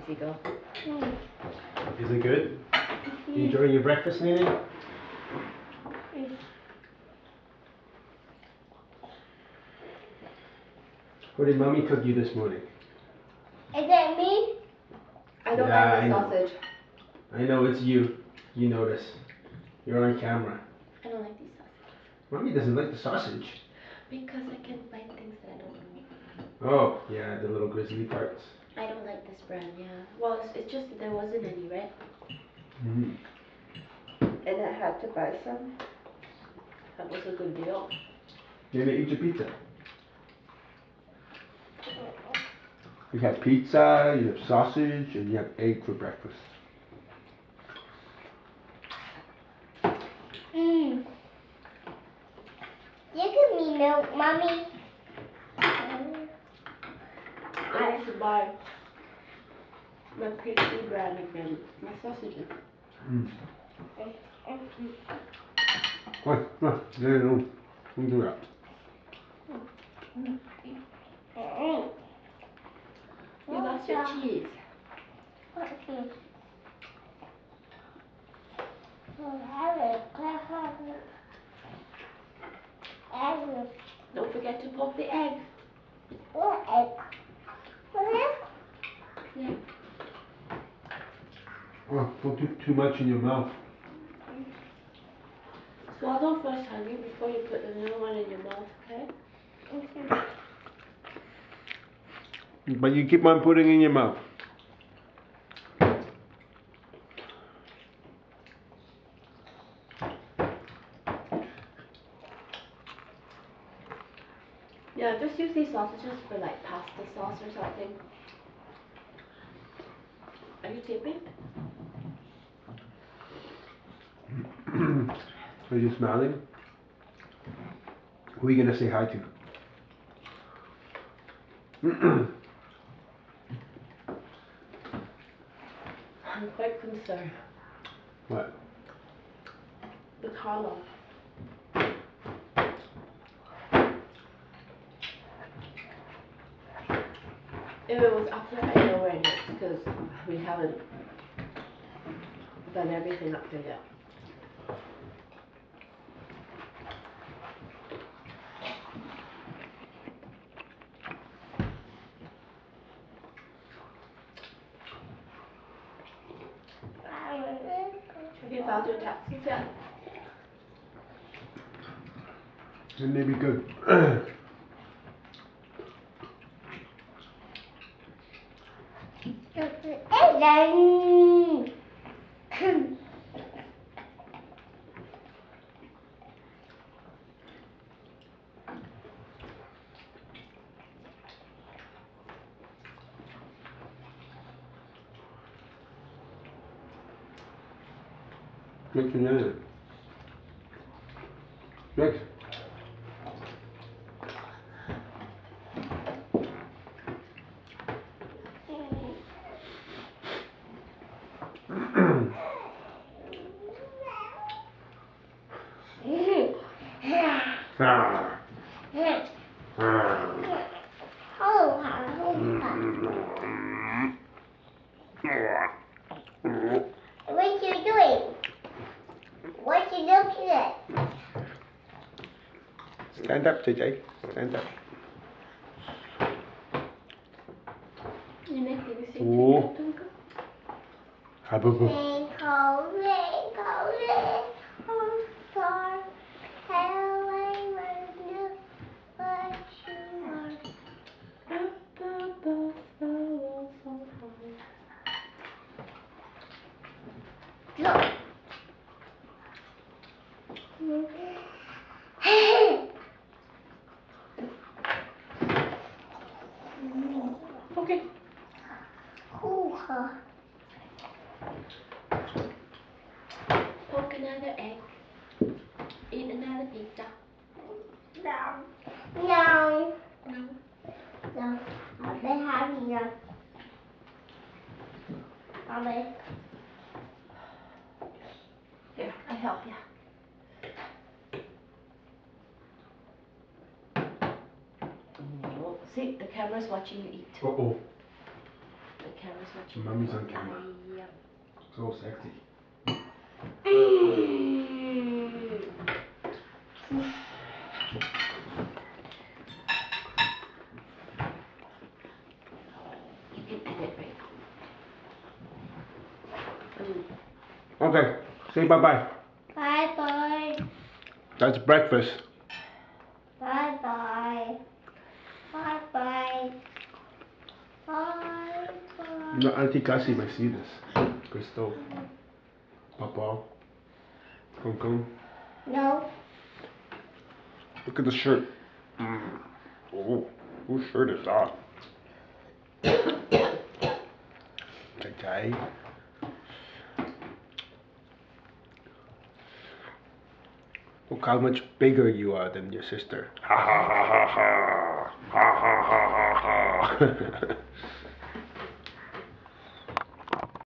lazy girl. Is it good? You enjoying your breakfast, Nene? What did Mommy cook you this morning? Is it me? I don't Yeah, like I the know. sausage. I know it's you. You notice. You're on camera. I don't like these sausages. Mommy doesn't like the sausage. Because I can bite things that I don't know. Oh, yeah, the little grizzly parts. I don't like this brand, yeah. Well, it's just that there wasn't any, right? Mm. And I had to buy some. That was a good deal. Nene, eat your pizza. You have pizza, you have sausage, and you have egg for breakfast. You give me milk, Mommy. I have to buy my pastry brand again. My sausages. Mm. What? What? No, don't do that. You lost your cheese. What cheese? Have it. Don't forget to poke the egg. What egg? What? Yeah. Oh, don't do too much in your mouth. Swallow first, honey, before you put the little one in your mouth, okay? But you keep on putting in your mouth. Yeah, just use these sausages for like pasta sauce or something. Are you taping? Are you smiling? Who are you gonna say hi to? I'm quite concerned. What? The Carlo. If it was up there, I know where it is because we haven't done everything up there yet. Have you found your taxes yet? It may be good. Mix it in. Mix. Ah. What you doing? What you looking at? Stand up, JJ. Stand up. You make me sing Oh. Twinkle Twinkle? Habubu. Twinkle, twinkle, little star, how I wonder what you are. Up above the world so high. Look. Okay. Hoo-ha. Poke another egg. Eat another pizza. No. No. No. No. I've been having enough. Mommy. Here, I help you. Oh, see, the camera's watching you eat. Uh-oh. The camera's was watching. Mommy's on camera. Yep. So sexy. You can edit right now. Okay, say bye bye. Bye bye. That's breakfast. Bye bye. Bye bye. Bye bye. No, Auntie Cassie might see this. Crystal. Papa. Kong Kong. No. Look at the shirt. Oh, whose shirt is that? Okay. Look how much bigger you are than your sister. Ha ha ha ha ha. Ha ha ha ha ha.